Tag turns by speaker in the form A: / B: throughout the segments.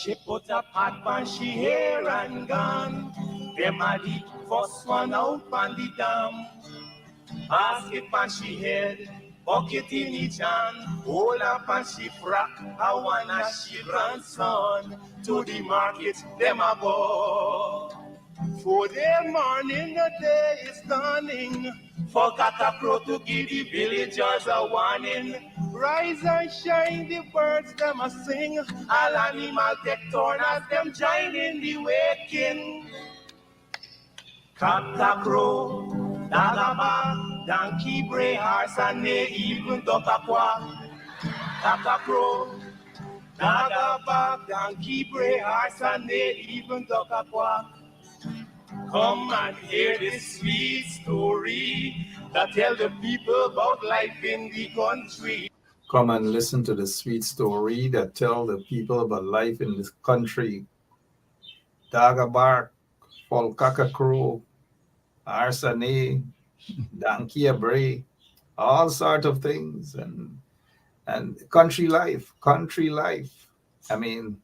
A: She put a pot on she hair and gone. Them a the first one out on the dam. Basket on she head, bucket in each hand. Hold up on she frack, I wanna she grandson. To the market, them a go. For the morning, the day is dawning. Forgot a crow to give the villagers a warning. Rise and shine, the birds them a sing. All animal take turn as them join in the waking. Cock a crow, dog a bark, donkey bray, horse and neigh, even duck a quack. Cock a crow, dog a bark, donkey bray, horse and neigh, even duck a quack. Come and hear this sweet story that tell the people about life in the country.
B: Come and listen to the sweet story that tell the people about life in this country. Daga bark, polkaka crow, arsane, donkey bray, all sort of things, and country life, country life. I mean,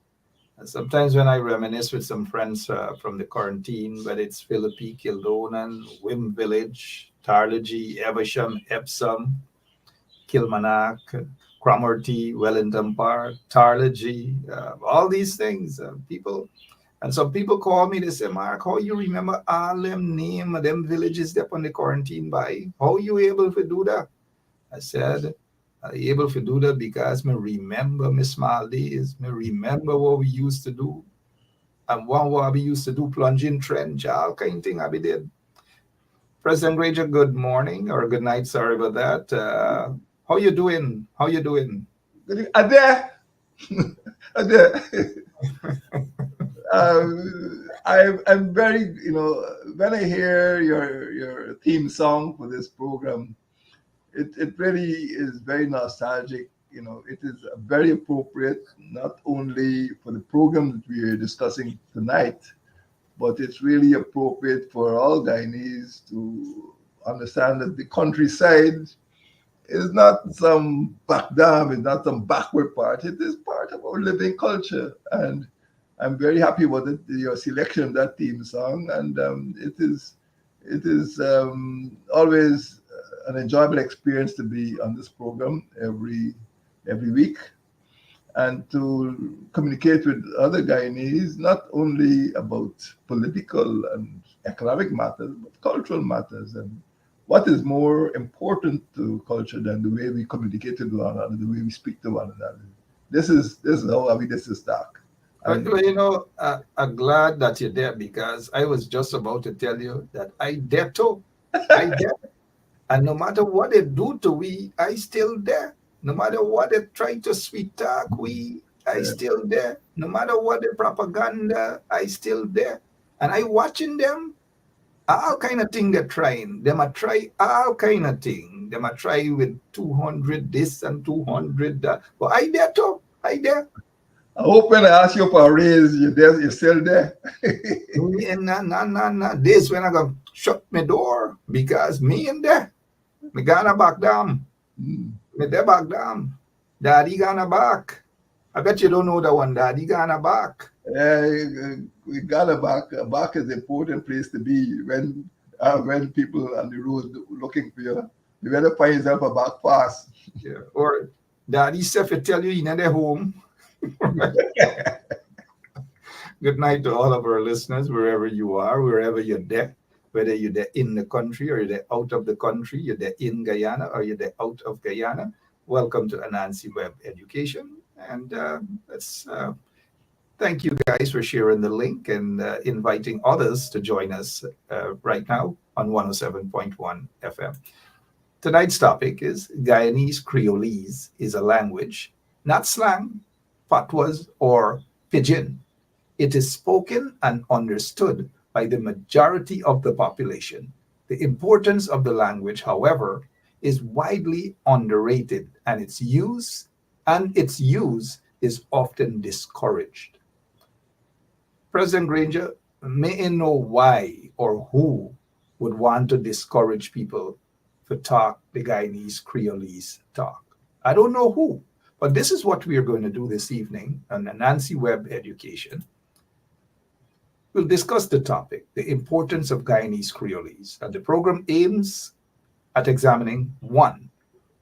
B: sometimes when I reminisce with some friends from the quarantine, whether it's Philippi, Kildonan, Wim Village, Tarlagy, Evesham, Epsom, Kilmarnock, Cromarty, Wellington Park, Tarlagy, all these things. People, and some people call me, they say, Mark, how you remember all them name of them villages that on the quarantine by? How you able to do that? I said, I able to do that because me remember my small days. Me remember what we used to do. And one what we used to do, plunging trench, all kind of thing I be did. President Granger, good morning or good night. Sorry about that. How you doing? How you doing?
C: Ade, Ade. I'm very, when I hear your theme song for this program, it really is very nostalgic. It is very appropriate, not only for the program that we are discussing tonight, but it's really appropriate for all Guyanese to understand that the countryside is not some back dam, it's not some backward part. It is part of our living culture. And I'm very happy with your selection of that theme song. And it is always an enjoyable experience to be on this program every week and to communicate with other Guyanese, not only about political and economic matters, but cultural matters. And what is more important to culture than the way we communicate with one another, the way we speak to one another? This is how this is dark.
B: Well, I'm glad that you're there because I was just about to tell you that I dare too. I dare. And no matter what they do to we, I still there. No matter what they try to sweet talk I still there. No matter what the propaganda, I still there. And I watching them, all kind of thing they're trying. They might try all kind of thing. They might try with 200 this and 200 that. But I there too. I there.
C: I hope when I ask you for a raise, you're still there.
B: No. This when I go shut my door because me in there. Me gonna back down. Me there back down. Daddy gonna back. I bet you don't know that one. Daddy gonna back.
C: We got back. Back is an important place to be when people on the road looking for you. You better find yourself a back fast.
B: Yeah. Or daddy self will tell you you're not at home. Good night to all of our listeners, wherever you are, wherever you're there. Whether you're there in the country or you're there out of the country, you're there in Guyana or you're there out of Guyana. Welcome to Anansi Web Education. And let's thank you guys for sharing the link and inviting others to join us right now on 107.1 FM. Tonight's topic is Guyanese Creolese is a language, not slang, patois, or pidgin. It is spoken and understood by the majority of the population. The importance of the language, however, is widely underrated, and its use is often discouraged. President Granger, may I know why or who would want to discourage people to talk the Guyanese Creolese talk? I don't know who, But this is what we are going to do this evening on Anansi Web Education. We'll discuss the topic, the importance of Guyanese Creolese, and the program aims at examining one,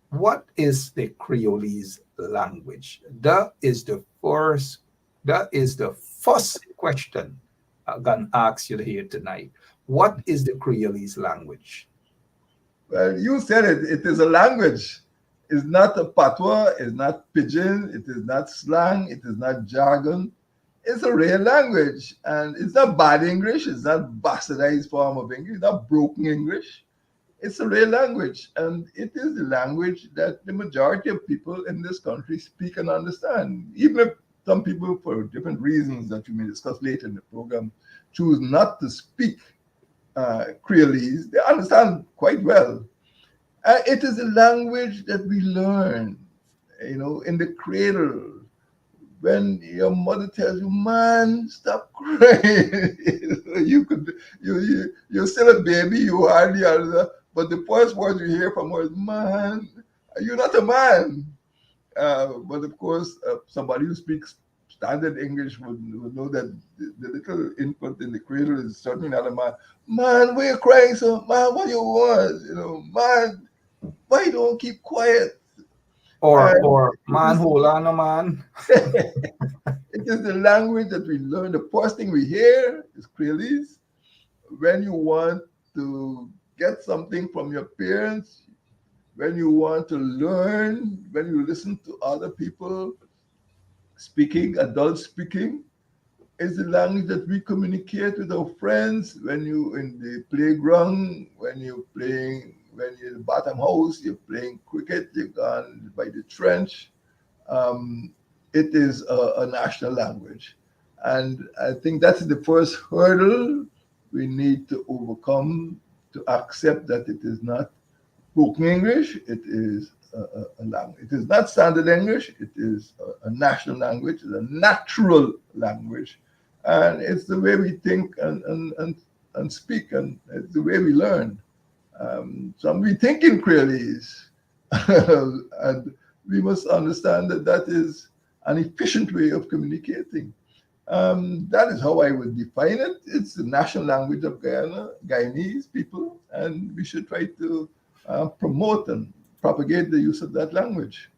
B: what is the Creolese language? That is the first question I'm going to ask you here tonight. What is the Creolese language?
C: Well, you said it. It is a language. It's not a patois. It's not pidgin. It is not slang. It is not jargon. It's a real language, and it's not bad English. It's not bastardized form of English. It's not broken English. It's a real language, and it is the language that the majority of people in this country speak and understand. Even if some people, for different reasons that we may discuss later in the program, choose not to speak Creolese, they understand quite well. It is a language that we learn, in the cradle. When your mother tells you, "Man, stop crying," you're still a baby, you hardly are, but the first words you hear from her is, "Man, you're not a man." But of course, somebody who speaks standard English would know that the little infant in the cradle is certainly not a man. "Man, why you crying so? Man, what you want? Man, why you don't keep quiet?" And
B: Or man, hold on, no man.
C: it is the language that we learn. The first thing we hear is Creolese. When you want to get something from your parents, when you want to learn, when you listen to other people speaking, adults speaking, is the language that we communicate with our friends. When you in the playground, when you're in the bottom house, you're playing cricket, you've gone by the trench. Um, it is a national language. And I think that's the first hurdle we need to overcome to accept that it is not spoken English, it is a language. It is not standard English, it is a national language, it's a natural language. And it's the way we think and speak, and it's the way we learn. So we think in Creolese, and we must understand that that is an efficient way of communicating. That is how I would define it. It's the national language of Guyana, Guyanese people, and we should try to promote and propagate the use of that language.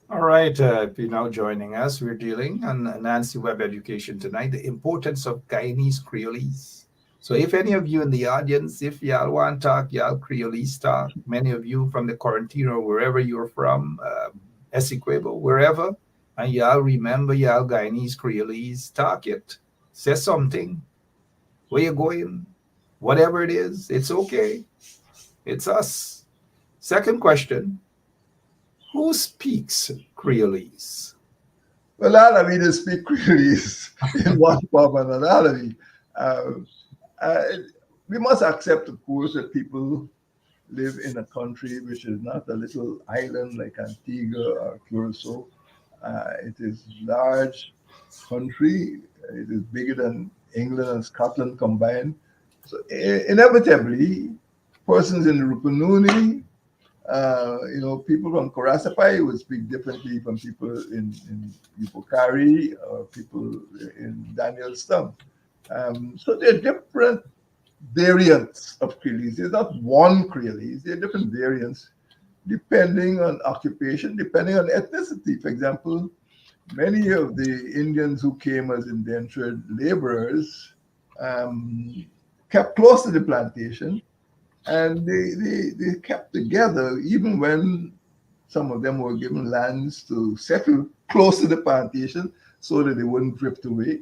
B: All right, if you're now joining us, we're dealing on Anansi Web Education tonight, the importance of Guyanese Creolese. So if any of you in the audience, if y'all want to talk, y'all Creolese talk, many of you from the quarantine or wherever you're from, Essequibo, wherever, and y'all remember y'all Guyanese Creolese, talk it, say something, where you going, whatever it is, it's okay. It's us. Second question, who speaks Creolese?
C: Well, all of me speak Creolese in one form or another. All of me. Uh, we must accept, of course, that people live in a country which is not a little island like Antigua or Curacao. It is large country. It is bigger than England and Scotland combined. So inevitably, persons in Rupununi, people from Korasapai would speak differently from people in Yupokari or people in Danielston. So there are different variants of Creolese. There's not one Creolese. There are different variants depending on occupation, depending on ethnicity. For example, many of the Indians who came as indentured laborers kept close to the plantation, and they kept together even when some of them were given lands to settle close to the plantation so that they wouldn't drift away.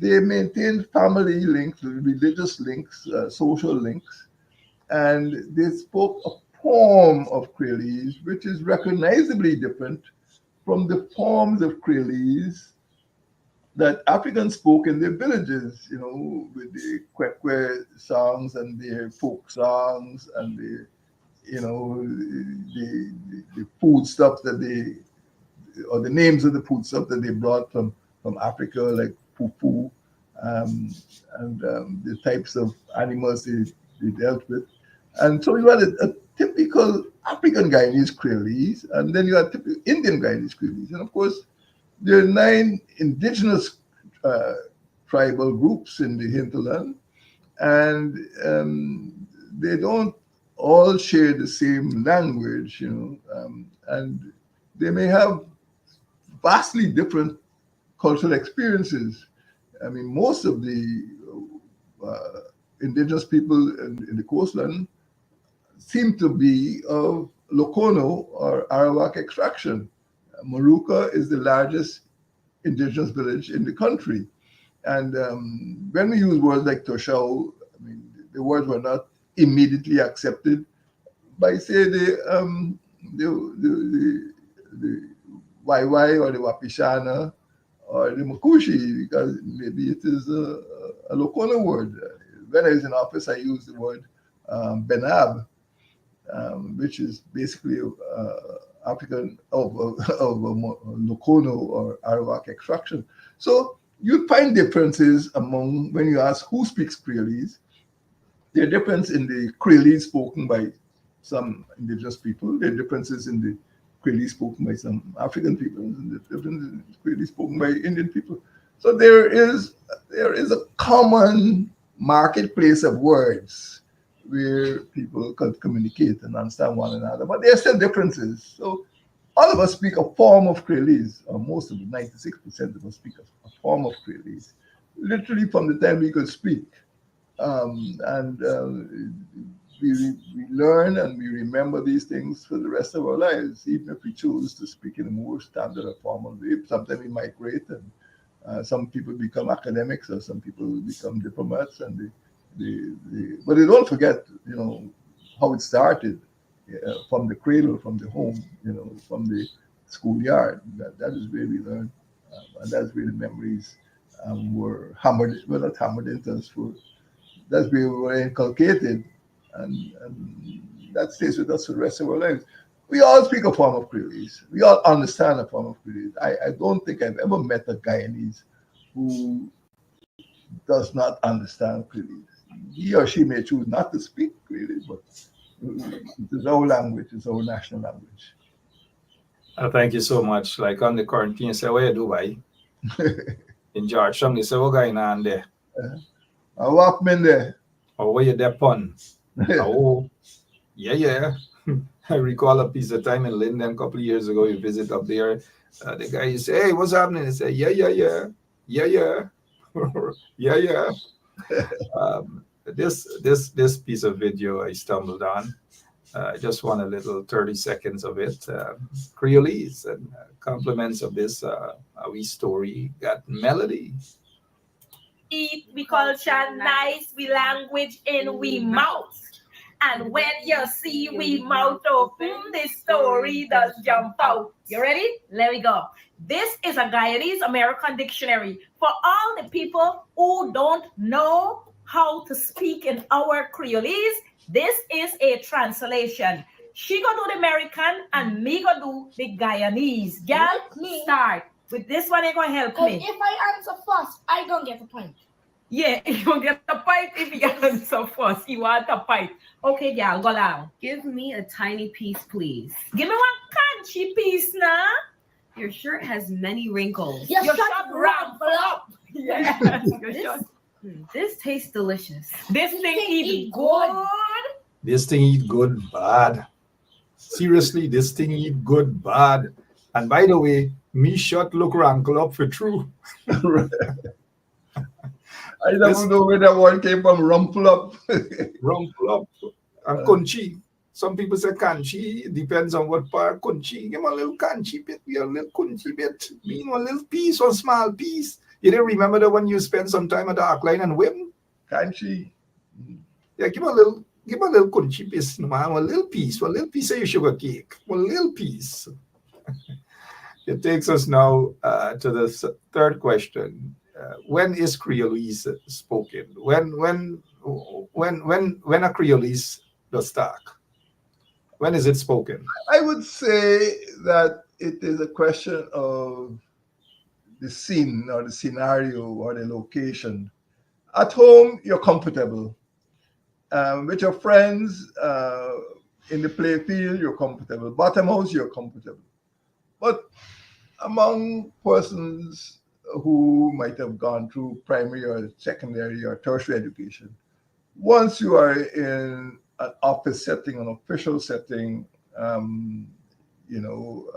C: They maintained family links, religious links, social links, and they spoke a form of Creolese which is recognizably different from the forms of Creolese that Africans spoke in their villages, with the Kwekwe songs and their folk songs and the food stuff that or the names of the food stuff that they brought from Africa, like fufu, and the types of animals they dealt with. And so you had a typical African Guyanese Creolese, and then you have typical Indian Guyanese Creolese. And of course, there are 9 indigenous tribal groups in the hinterland, and they don't all share the same language, and they may have vastly different cultural experiences. I mean, most of the uh, indigenous people in the coastland seem to be of Lokono or Arawak extraction. Maruka is the largest indigenous village in the country. And when we use words like Toshao, I mean, the words were not immediately accepted by, say, the Waiwai or the Wapishana or the Makushi, because maybe it is a Lokono word. When I was in office, I used the word Benab, which is basically African of Lokono or Arawak extraction. So you find differences among, when you ask who speaks Creolese, there are differences in the Creolese spoken by some indigenous people, there are differences in the Creolese spoken by some African people, and the differences in the Creolese spoken by Indian people. So there is a common marketplace of words where people can communicate and understand one another, but there are still differences. So all of us speak a form of Creolese, or most of it, 96% of us speak a form of Creolese, literally from the time we could speak. And we learn and we remember these things for the rest of our lives, even if we choose to speak in a more standard or formal way. Sometimes we migrate, and some people become academics, or some people become diplomats, and but they don't forget, how it started, from the cradle, from the home, from the schoolyard. That is where we learn, and that's where the memories were hammered, well, not hammered into us. That's where we were inculcated, and that stays with us for the rest of our lives. We all speak a form of Creolese. We all understand a form of Creolese. I don't think I've ever met a Guyanese who does not understand Creolese. He or she may choose not to speak Creolese, but it is our language, it's our national language.
B: Thank you so much. Like on the quarantine, say, where you do, boy? In George, somebody say, what going on there?
C: I walk in there.
B: Or where you there, pun? Oh, yeah. I recall a piece of time in Linden a couple of years ago. You visit up there. The guy, you say, hey, what's happening? He say, yeah. yeah. This piece of video I stumbled on. I just want a little 30 seconds of it. Creolese, and compliments of this wee story got melody.
D: Eat, we culture nice, we language in we mouth. And when you see we mouth open, this story does jump out. You ready? Let me go. This is a Guyanese American dictionary for all the people who don't know how to speak in our Creolese. This is a translation. She go do the American and me go do the Guyanese. Girl, start. With this one, you're going to help me.
E: If I answer first, I don't get a point.
D: Yeah, you don't get a point if you answer first. You want a point. Okay, girl, go down.
F: Give me a tiny piece, please.
D: Give me one country piece now.
F: Your shirt has many wrinkles.
E: Your
D: Your
E: shut
D: shut
E: rumble up.
D: Yes. Your shut.
F: This tastes delicious.
D: This thing eat good.
B: This thing eat good, bad. Seriously, this thing eat good, bad. And by the way, me shot look rankle up for true.
C: I don't know where that word came from. Rumple up.
B: Rumple up. And conchi. Some people say canchi. It depends on what part. Conchi. Give me a little canchi bit. Give a little conchi bit. Mean one little piece, one small piece. You didn't remember the one you spent some time at the Arcline and Whim?
C: Canchi.
B: Yeah, give me a little conchi piece, man. One little piece of your sugar cake. One little piece. It takes us now to the third question. When is Creolese spoken? When a Creolese does talk? When is it spoken?
C: I would say that it is a question of the scene or the scenario or the location. At home, you're comfortable. With your friends, in the play field, you're comfortable. Bottom house, you're comfortable. But among persons who might have gone through primary or secondary or tertiary education, once you are in an office setting, an official setting, you know,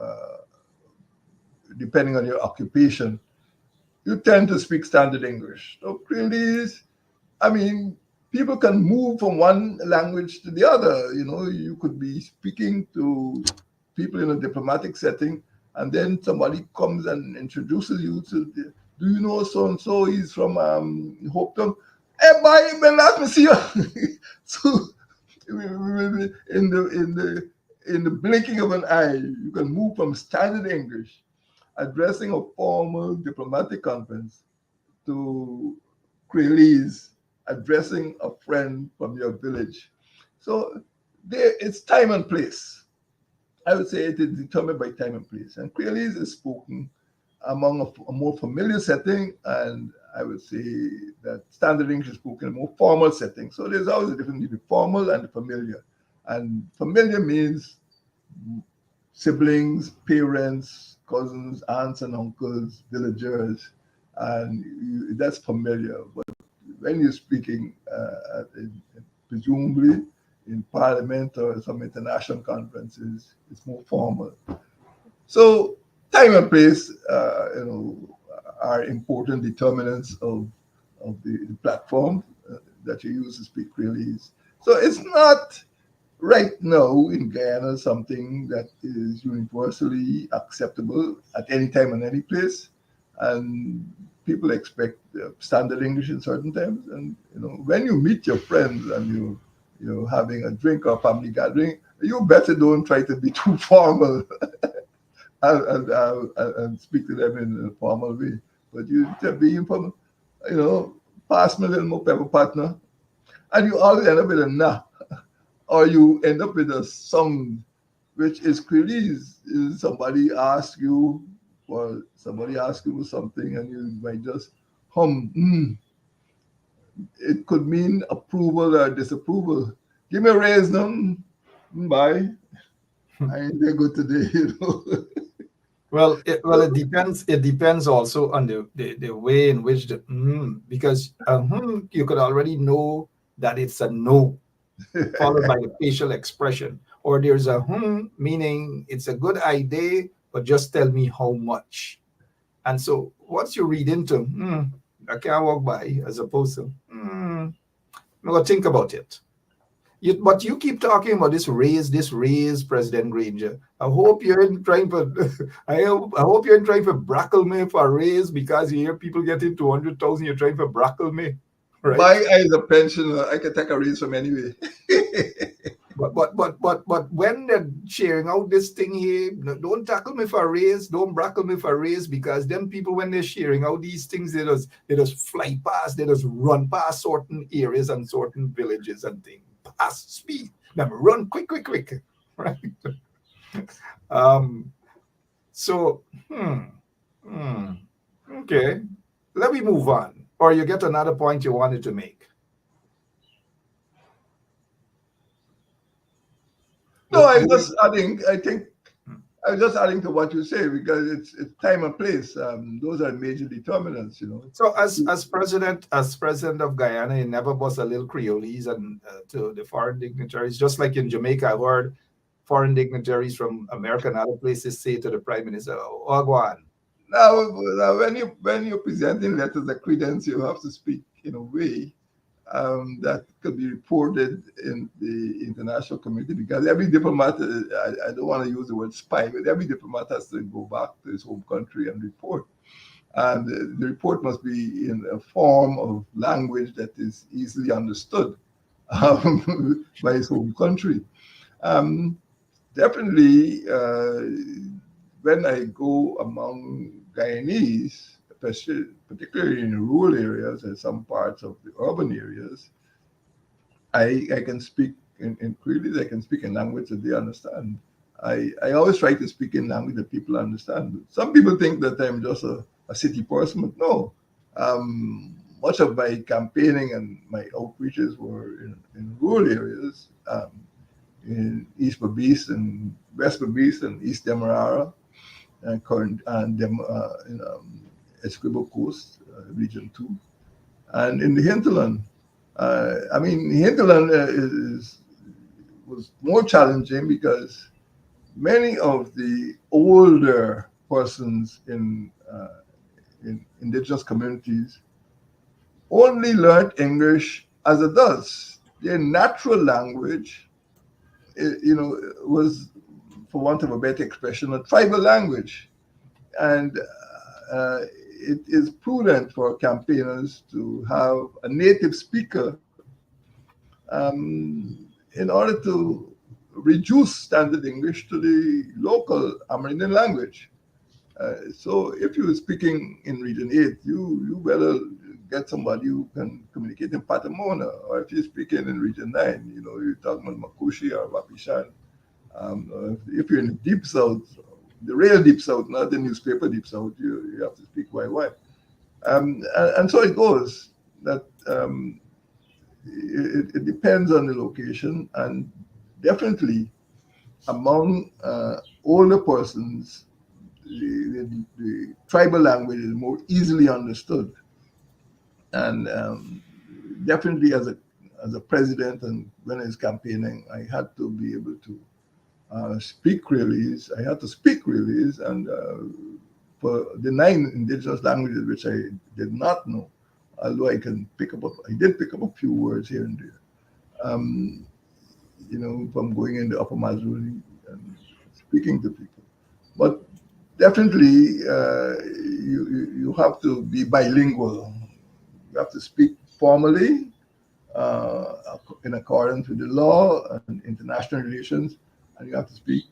C: depending on your occupation, you tend to speak standard English. So Creolese, I mean, people can move from one language to the other. You know, you could be speaking to people in a diplomatic setting, and then somebody comes and introduces you to, do you know so and so? He's from Hopetown. Hey, boy, man, let me see you. So, in the blinking of an eye, you can move from standard English, addressing a formal diplomatic conference, to Creolese, addressing a friend from your village. So there, it's time and place. I would say it is determined by time and place. And Creolese is spoken among a more familiar setting, and I would say that standard English is spoken in a more formal setting. So there's always a difference between the formal and the familiar. And familiar means siblings, parents, cousins, aunts and uncles, villagers, and that's familiar. But when you're speaking, presumably in parliament or some international conferences, it's more formal. So time and place, you know, are important determinants of the platform that you use to speak Creolese. So it's not right now in Guyana something that is universally acceptable at any time and any place, and people expect standard English in certain times. And you know, when you meet your friends and you're having a drink or family gathering, you better don't try to be too formal and speak to them in a formal way. But you just be informal, you know, pass me a little more pepper partner, and you always end up with a nah, or you end up with a sound which is Creolese. Somebody asks you for something, and you might just hum. It could mean approval or disapproval. Give me a raise, no? Bye. I ain't that good today, you know.
B: Well, it depends. It depends also on the way in which because you could already know that it's a no, followed by a facial expression, or there's a meaning it's a good idea, but just tell me how much. And so once you read into I can't walk by, as opposed to I'm gonna think about it. But you keep talking about this raise, President Granger. I hope you're in trying for I hope you're in trying for brackle me for a raise, because you hear people getting 200,000, you're trying for brackle me. Right?
C: My as a pensioner, I can take a raise from anyway.
B: But when they're sharing out this thing here, don't tackle me for a raise, don't brackle me for a raise, because them people, when they're sharing out these things, they just fly past, they just run past certain areas and certain villages and things. Past speed. Them run quick, right? So okay. Let me move on. Or you get another point you wanted to make.
C: No, I'm just adding. I think I'm just adding to what you say, because it's time and place. Those are major determinants, you know.
B: So as president of Guyana, he never was a little Creolese and to the foreign dignitaries, just like in Jamaica, I heard foreign dignitaries from America and other places say to the prime minister, "Wagwan."
C: Now, when you're presenting letters of credence, you have to speak in a way that could be reported in the international community, because every diplomat, I don't want to use the word spy, but every diplomat has to go back to his home country and report. And the report must be in a form of language that is easily understood by his home country. Definitely, when I go among Guyanese, particularly in rural areas and some parts of the urban areas, I can speak in Creolese. I can speak in language that they understand. I always try to speak in language that people understand. Some people think that I'm just a city person, but no. Much of my campaigning and my outreaches were in rural areas. in East Berbice and West Berbice and East Demerara and current and in Essequibo Coast, Region 2. And in the hinterland, hinterland was more challenging because many of the older persons in indigenous communities only learned English as adults. Their natural language, was, for want of a better expression, a tribal language. And it is prudent for campaigners to have a native speaker in order to reduce standard English to the local Amerindian language. So if you're speaking in Region 8, you better get somebody who can communicate in Patamona. Or if you're speaking in Region 9, you're talking about Makushi or Wapishan. If you're in the Deep South, the real Deep South, not the newspaper Deep South, you have to speak YY. And so it goes that it depends on the location, and definitely among older persons, the tribal language is more easily understood. And definitely as a president and when I was campaigning, I had to be able to speak Creolese. I had to speak Creolese, and for the 9 indigenous languages which I did not know, although I did pick up a few words here and there. From going into Upper Mazuli and speaking to people. But definitely, you have to be bilingual. You have to speak formally in accordance with the law and international relations, and you have to speak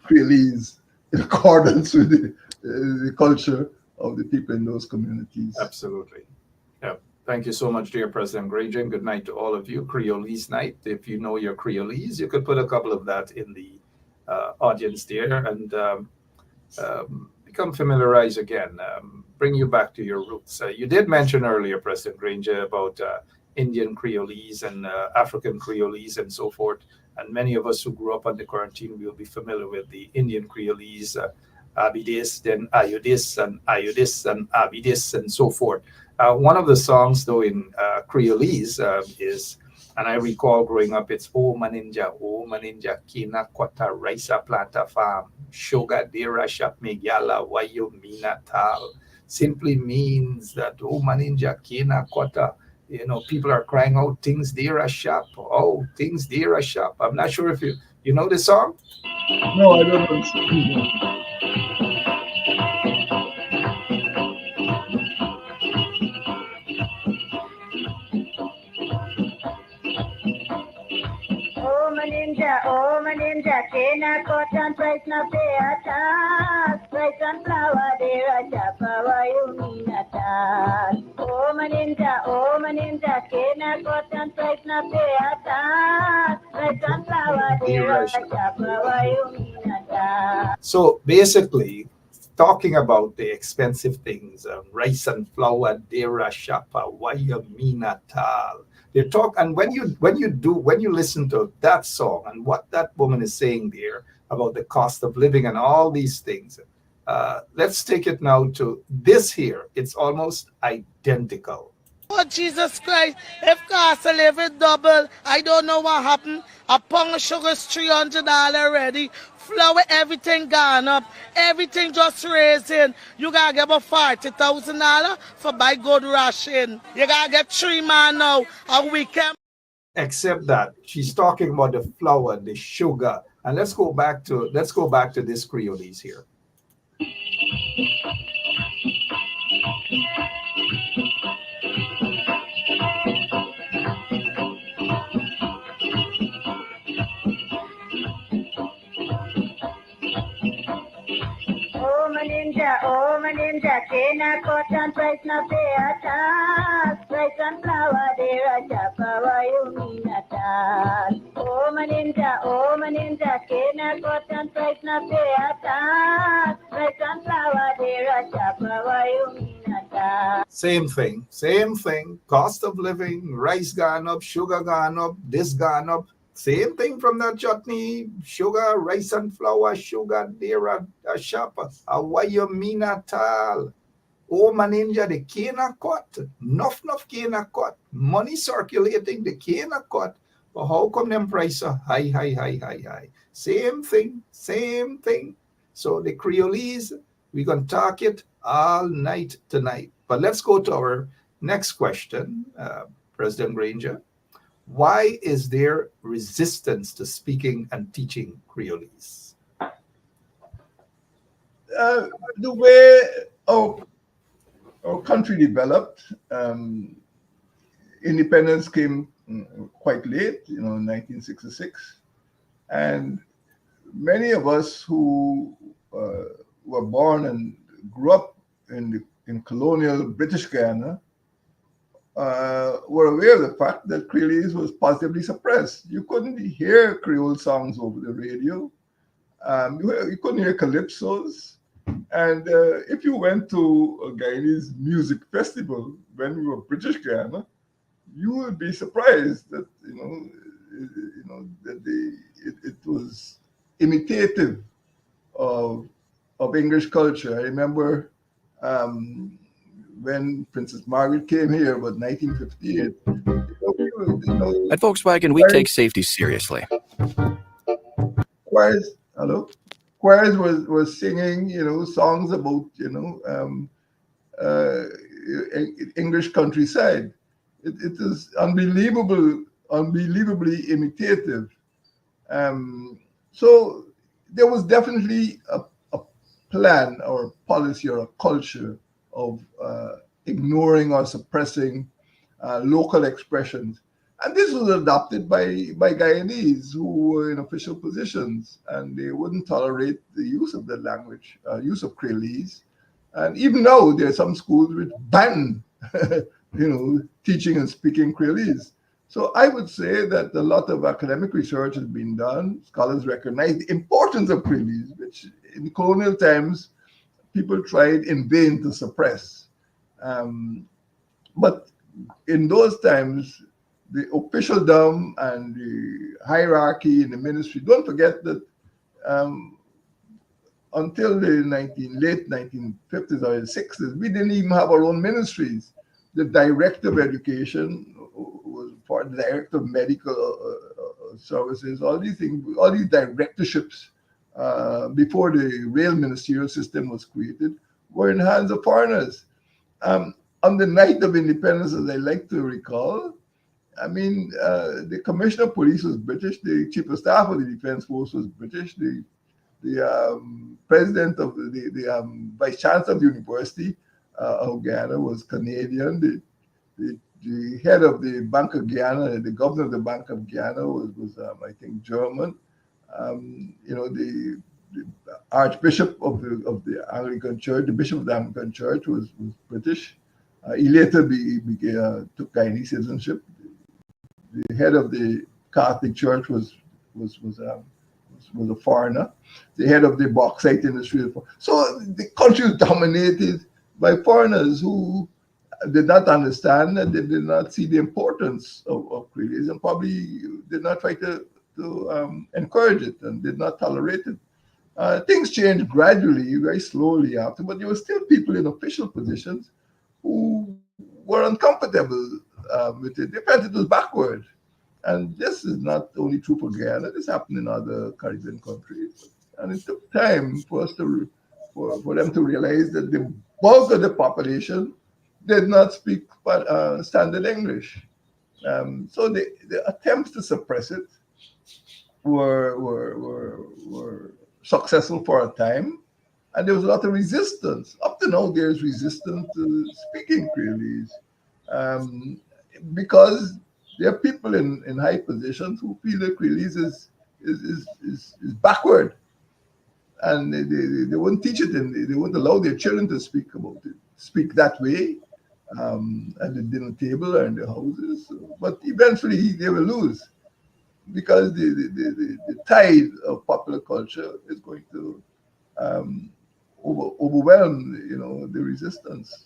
C: Creolese in accordance with the culture of the people in those communities.
B: Absolutely. Yeah. Thank you so much, dear President Grayson. Good night to all of you. Creolese night. If you know your Creolese, you could put a couple of that in the audience there and become familiarized again. Bring you back to your roots. You did mention earlier, President Granger, about Indian Creolese and African Creolese and so forth. And many of us who grew up under quarantine will be familiar with the Indian Creolese, Abidis, then Ayudis, and Ayudis, and Abidis, and so forth. One of the songs, though, in Creolese is, and I recall growing up, it's O Maninja, Kina Kwata, Raisa Planta Farm, Shoga Dera Shap Megala, Wayo Mina Tal. Simply means that O Maninja, Kina Kwata, people are crying out, things there are sharp. Oh, things there are sharp. I'm not sure if you know the song?
C: No, I don't know.
G: Oh maninja, kena cotton price na peata, price and flower dera chapa wayuminata. Oh maninja, kena cotton price na peata, price and flower dera chapa wayuminata.
B: So basically, talking about the expensive things, rice and flour, dera shapa, wayamina tal. They talk, and when you listen to that song and what that woman is saying there about the cost of living and all these things, let's take it now to this here. It's almost identical.
H: Oh, Jesus Christ, if cost of living double, I don't know what happened. A pound of sugar is $300 already. Flour, everything gone up. Everything just raising. You gotta get about $40,000 for buy good ration. You gotta get 3 man now a weekend.
B: Except that she's talking about the flour, the sugar, and let's go back to this Creolese here.
G: Oh maninja, kena cotton price na peata, price and flower dera chapa wayuminata. Oh maninja, kena cotton price na peata, price and flower dera chapa wayuminata.
B: Same thing. Cost of living, rice gone up, sugar gone up, this gone up, Same thing from the chutney, sugar, rice and flour, sugar, dera, a shopper. Why you mean at all? Oh, maninja, the cane a cut. Enough cane a cut. Money circulating, the cane a cut. But how come them prices are high? Same thing. So the Creolese, we're going to talk it all night tonight. But let's go to our next question, President Granger. Why is there resistance to speaking and teaching Creolese?
C: The way our country developed, independence came quite late, in 1966. And many of us who were born and grew up in colonial British Guyana were aware of the fact that Creolese was positively suppressed. You couldn't hear Creole songs over the radio. You couldn't hear calypsos. And if you went to a Guyanese music festival when we were British Guyana, you would be surprised that it was imitative of English culture. I remember when Princess Margaret came here, about 1958.
I: At Volkswagen, we take safety seriously.
C: Choirs was singing, songs about, English countryside. It is unbelievably imitative. So there was definitely a plan or policy or a culture of ignoring or suppressing local expressions. And this was adopted by Guyanese who were in official positions, and they wouldn't tolerate the use of the language, use of Creolese. And even now, there are some schools which ban, teaching and speaking Creolese. So I would say that a lot of academic research has been done. Scholars recognize the importance of Creolese, which in colonial times, people tried in vain to suppress. But in those times, the officialdom and the hierarchy in the ministry, don't forget that until the late 1950s or 60s, we didn't even have our own ministries. The director of education was for the director of medical services, all these things, all these directorships before the rail ministerial system was created were in the hands of foreigners. On the night of independence, as I like to recall, the commissioner of police was British, the chief of staff of the defense force was British, the president of the vice chancellor of the university of Guyana was Canadian, the head of the Bank of Guyana, the governor of the Bank of Guyana was I think, German. The archbishop of the Anglican Church, the bishop of the Anglican Church was British. He later took Guyanese citizenship. The head of the Catholic Church was a foreigner. The head of the bauxite industry. So the country was dominated by foreigners who did not understand and they did not see the importance of Creolese and probably did not try to encourage it and did not tolerate it. Things changed gradually, very slowly after, but there were still people in official positions who were uncomfortable with it. They felt it was backward. And this is not only true for Guyana, this happened in other Caribbean countries. And it took time for us for them to realize that the bulk of the population did not speak standard English. So the attempts to suppress it were successful for a time, and there was a lot of resistance. Up to now, there's resistance to speaking Creolese because there are people in high positions who feel that Creolese is backward, and they wouldn't teach it, and they wouldn't allow their children to speak that way at the dinner table or in their houses. But eventually, they will lose because the tide of popular culture is going to overwhelm, the resistance.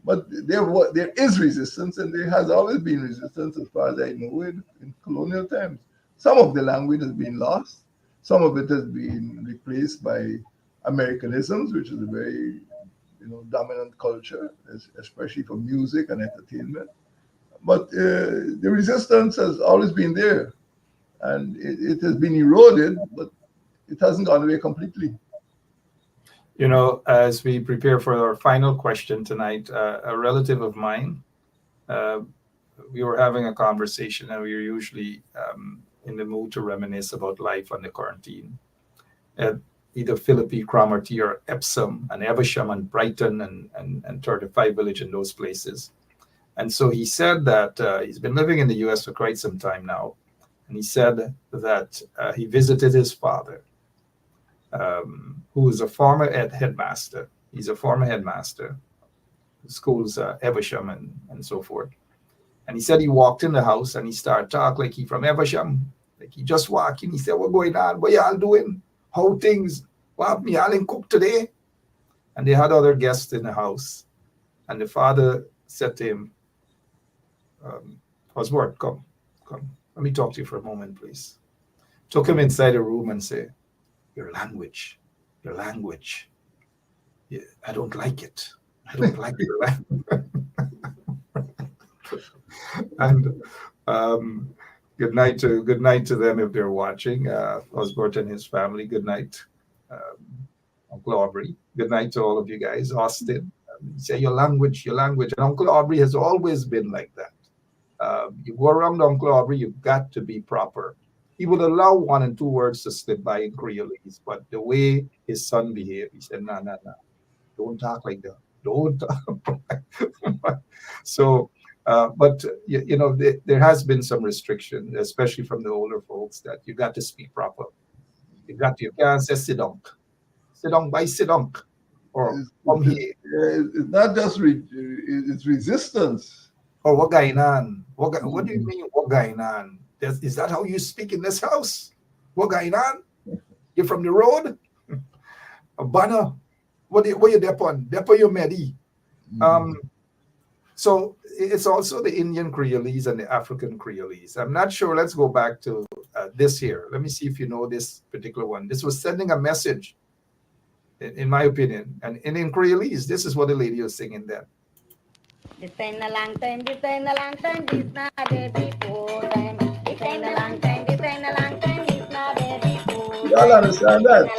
C: But there is resistance, and there has always been resistance, as far as I know, in colonial times. some of the language has been lost. Some of it has been replaced by Americanisms, which is a very dominant culture, especially for music and entertainment. But the resistance has always been there, and it has been eroded, but it hasn't gone away completely.
B: As we prepare for our final question tonight, a relative of mine, we were having a conversation, and we were usually in the mood to reminisce about life on the quarantine at either Philippi, Cromarty, or Epsom, and Evesham, and Brighton, and 35 Village, and those places. And so he said that he's been living in the U.S. for quite some time now. And he said that he visited his father, who is a former headmaster. He's a former headmaster, schools, Evesham, and so forth. And he said he walked in the house and he started talking like he from Evesham. Like he just walked in. He said, "What going on? What y'all doing? How things? What happened? Y'all in cook today?" And they had other guests in the house. And the father said to him, "Oswald, come. Let me talk to you for a moment, please." Took him inside a room and said, your language. Yeah, I don't like it. I don't like your language." And good night to them if they're watching. Osbert and his family. Good night, Uncle Aubrey. Good night to all of you guys. Austin, say your language. And Uncle Aubrey has always been like that. You go around Uncle Aubrey, you've got to be proper. He would allow 1 and 2 words to slip by in Creolese, but the way his son behaved, he said, "No, don't talk like that. Don't talk." So, but there has been some restriction, especially from the older folks, that you got to speak proper. You can't say sit down, or come here.
C: It's not just it's resistance.
B: Or what going on? What do you mean? What going on? Is that how you speak in this house? What going on? You're from the road? A banner? What you depon? Depon your medi. So it's also the Indian Creolese and the African Creolese. I'm not sure. Let's go back to this here. Let me see if you know this particular one. This was sending a message, in my opinion. And in Creolese, this is what the lady was singing then.
G: This ain't a long time, this ain't a long time, this not a before time. This ain't a long time, this ain't a long time, this not a before time.
C: Y'all understand that?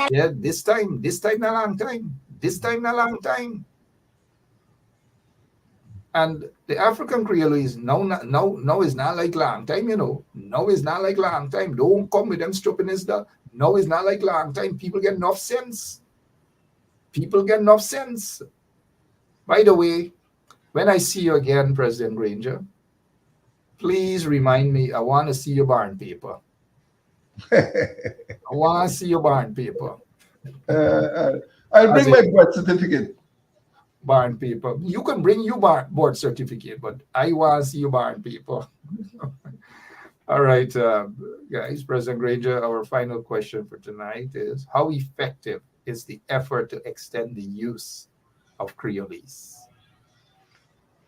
B: Yeah, this time a long time. This time a long time. And the African Creolese now is not like long time, Now is not like long time. Don't come with them stupidness. Now is not like long time. People get enough sense. By the way, when I see you again, President Granger, please remind me, I want to see your barn paper. I'll
C: bring my birth certificate.
B: Barn paper. You can bring your board certificate, but I want to see your barn paper. All right, guys, President Granger, our final question for tonight is, how effective is the effort to extend the use of Creolese?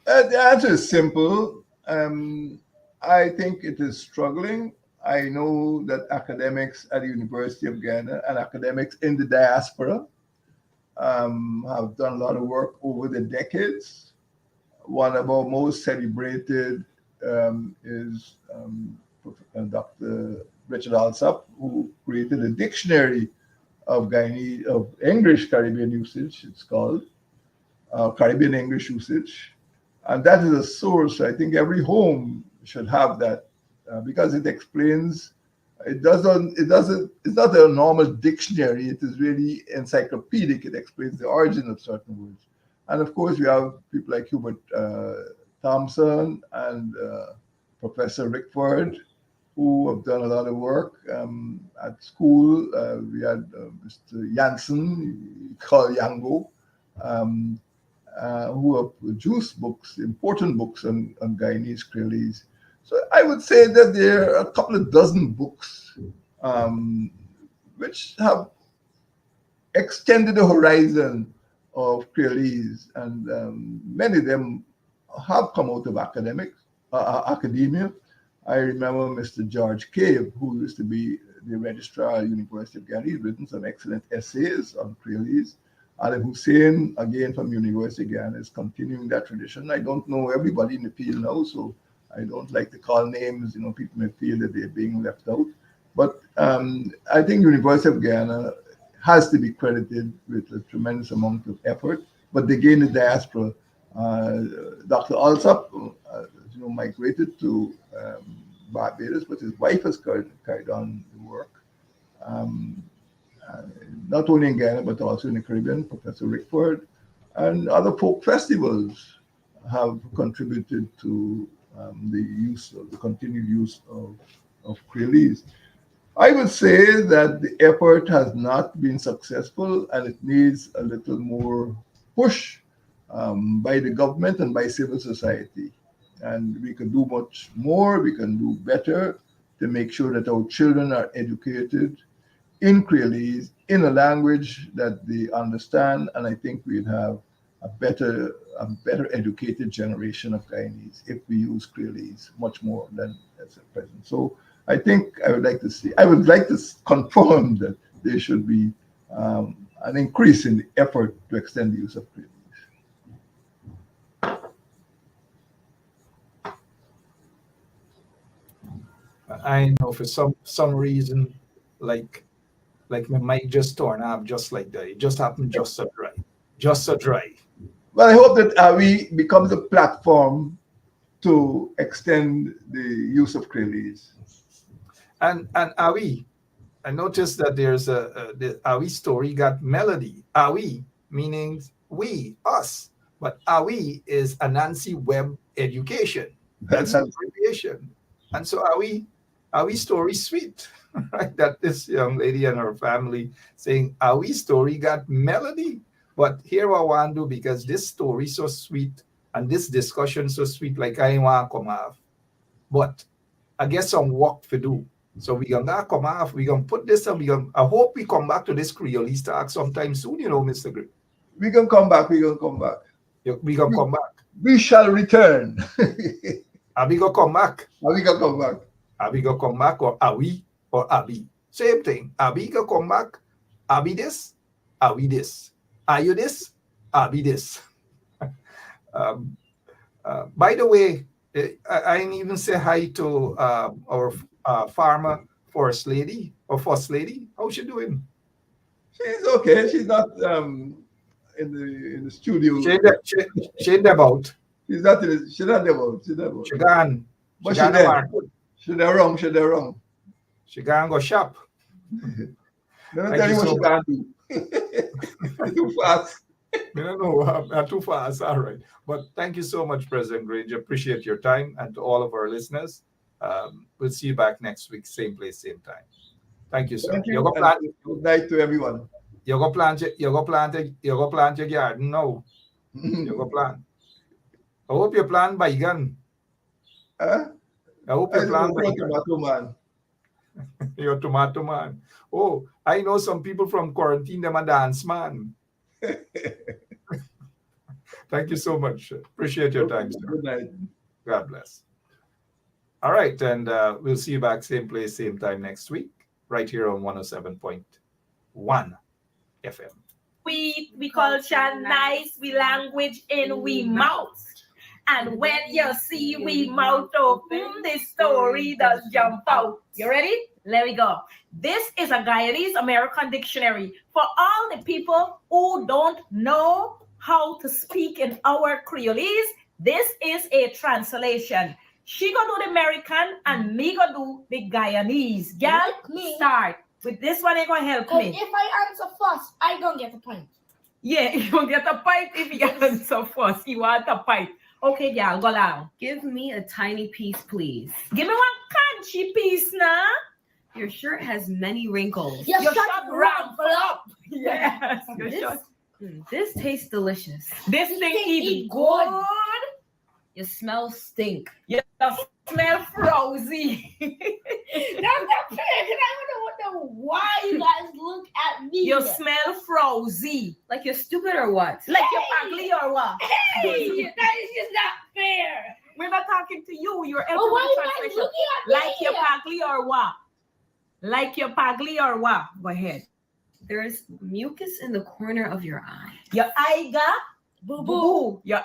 C: The answer is simple. I think it is struggling. I know that academics at the University of Ghana and academics in the diaspora have done a lot of work over the decades. One of our most celebrated is Dr. Richard Alsop, who created a dictionary of Guyanese, of English Caribbean usage, it's called Caribbean English usage. And that is a source. I think every home should have that because it explains. It's not a normal dictionary. It is really encyclopedic. It explains the origin of certain words. And of course, we have people like Hubert Thompson and Professor Rickford, who have done a lot of work at school. We had Mr. Janssen, called Yango, who have produced books, important books on Guyanese Creolese. So I would say that there are a couple of dozen books which have extended the horizon of Creolese, and many of them have come out of academia. I remember Mr. George Cave, who used to be the registrar at University of Ghana. He's written some excellent essays on Creolese. Ali Hussein, again from University of Ghana, is continuing that tradition. I don't know everybody in the field now, so I don't like to call names. People may feel that they're being left out. But I think University of Ghana has to be credited with a tremendous amount of effort. But again, the diaspora, Dr. Alsop, migrated to Barbados, but his wife has carried on the work. Not only in Ghana, but also in the Caribbean. Professor Rickford and other folk festivals have contributed to the continued use of Creolese. I would say that the effort has not been successful, and it needs a little more push by the government and by civil society. And we can do much more, we can do better to make sure that our children are educated in Creolese, in a language that they understand, and I think we'd have a better educated generation of Guyanese if we use Creolese much more than as at present. So I think I would like to confirm that there should be an increase in the effort to extend the use of Creolese.
B: I know for some reason, like my mic just torn off just like that. It just happened just so dry.
C: Well, I hope that we becomes a platform to extend the use of Creolese.
B: And Awi, I noticed that there's the Awi story got melody. Awi meaning we, us, but Awi is Anansi Web Education. That's an abbreviation. And so Awi story sweet, right? That this young lady and her family saying Awi story got melody. But here I want to do, because this story so sweet and this discussion so sweet, like I want to come off. But I guess some work to do. So we're gonna come off, we're gonna put this, and I hope we come back to this Creolese talk sometime soon, Mr. Gray.
C: We're gonna come back.
B: We're gonna come back.
C: We shall return.
B: Are we gonna come back?
C: Are we gonna come back?
B: Are we gonna come back, or are we, or Abi? Same thing. Are we gonna come back? Are we this? Are we this? Are you this? Are we this? By the way, I didn't even say hi to our farmer first lady. How's she doing?
C: She's okay. She's not in the studio.
B: She about.
C: She's not about.
B: She gone.
C: But she's there. She's there wrong.
B: She gone go shop.
C: Don't tell you what she can't do. Too fast.
B: No, I'm too fast. All right. But thank you so much, President Granger. Appreciate your time, and to all of our listeners. We'll see you back next week, same place, same time. Thank you, sir.
C: Thank you. Good night to everyone.
B: You go plant your garden now. You go plant. I hope you plant bygone.
C: I
B: hope you plant bygone.
C: Tomato man.
B: You're tomato man. Oh, I know some people from quarantine, them a dance man. Thank you so much. Appreciate your time, sir.
C: Good night.
B: God bless. All right, and we'll see you back same place, same time next week, right here on 107.1 FM.
D: We culture nice, we language in we mouth. And when you see we mouth open, this story does jump out. You ready? Let me go. This is a Guyanese American dictionary for all the people who don't know how to speak in our Creolese. This is a translation. She gonna do the American and me gonna do the Guyanese. Girl, start. With this one, they gonna help me.
E: If I answer first, I gonna get a point.
D: Yeah, you gonna get a point if you answer first. You want a point. Okay, girl, go down.
F: Give me a tiny piece, please.
D: Give me one country piece now.
F: Your shirt has many wrinkles.
E: Your
D: Your
E: shirt
D: shirt
E: rumpled up.
D: Yes. Your
F: This,
D: shirt.
F: this tastes delicious.
D: This thing
E: eat
D: is good.
F: You smell stink.
D: You smell frosy.
E: That's not fair, because I wonder why you guys look at me.
D: You smell frosy.
F: Like you're stupid or what?
D: Like you're ugly or what?
E: Hey, that is just not fair.
D: We're not talking to you. You're helping
E: Oh, why
D: with
E: you
D: the
E: guys
D: translation.
E: looking at me?
D: Like your pagli or what? Like your pagli or what? Go ahead.
F: There's mucus in the corner of your eye.
D: Your eye got
E: Boo
D: boo
E: boo.
D: boo. Your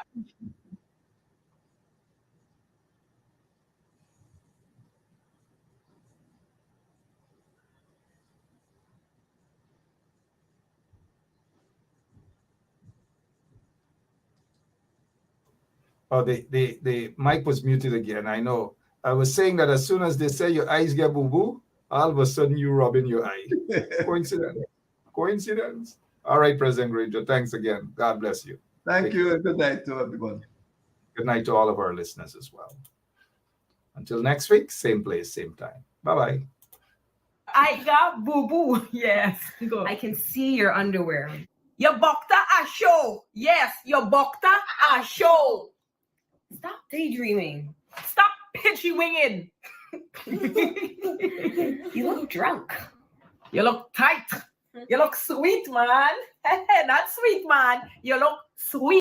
B: Oh, the mic was muted again. I know. I was saying that as soon as they say your eyes get boo boo, all of a sudden you rubbing your eye. Coincidence? Coincidence? All right, President Granger. Thanks again. God bless you.
C: Thank you, and good night to everyone.
B: Good night to all of our listeners as well. Until next week, same place, same time. Bye-bye.
D: eye got boo boo. Yes. Go.
F: I can see your underwear.
D: Your bokta a show. Yes, your bokta a show.
F: Stop daydreaming.
D: Stop pitchy winging.
F: You look drunk.
D: You look tight. You look sweet, man. Not sweet, man. You look sweet.